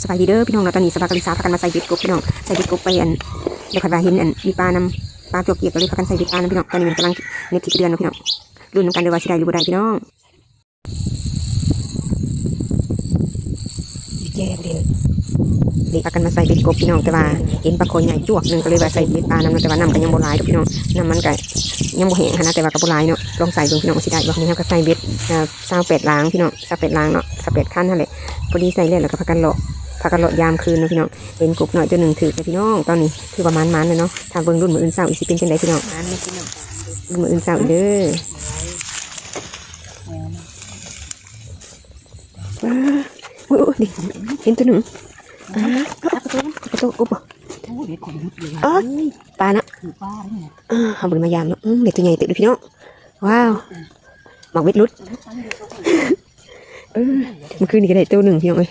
สบายดีเด้อพี่น้องเราตอนนี้สบายกับลิซ่าพากันมาใส่เบ็ดกบพี่น้องใส่เบ็ดกบไปเดี๋ยวขัดว่าเห็นมีปลานำปลาตัวเกียกก็เลยพากันใส่เบ็ดปลานะพี่น้องตอนนี้มันกำลังเน็ตที่เดือนนะพี่น้องรุ่นน้ำกันเดี๋ยวว่าสิได้หรือบ่ได้พี่น้องเจ๊เด็กพากันมาใส่เบ็ดกบพี่น้องแต่ว่าเห็นปลาโคนใหญ่จวกหนึ่งก็เลยว่าใส่เบ็ดปลานำแต่ว่าน้ำก็ยังโบราณพี่น้องน้ำมันก็ยังโบแห้งนะแต่ว่าก็โบราณเนาะลองใส่ดูพี่น้องว่าสิได้บ่นี่เราก็ใส่เบ็ด28ล้างพี่น้อง28ล้างเนาะ28ขั้นนั่นแหละพอดีใส่เลยแล้วก็พากันเลาะยามคืนนะพี่น้องเป็นกบหน่อยตัวหนึ่งถือไปพี่น้องตอนนี้คือประมาณมันเลยเนาะทางเบิ้งรุ่นมืออื่นเศร้าอีกสิเป็นจังไดพี่น้องรุ่นมืออื่นเศร้าเด้อดิเห็นตัวหนึ่งประตูกบปลาเนาะเอาบุญมายามเนาะเด็กตัวใหญ่ติดดูพี่น้องว้าวหมอกเบ็ดรุดมันคือนี่ก็ได้ตัวหนึ่งพี่น้องเอ้ย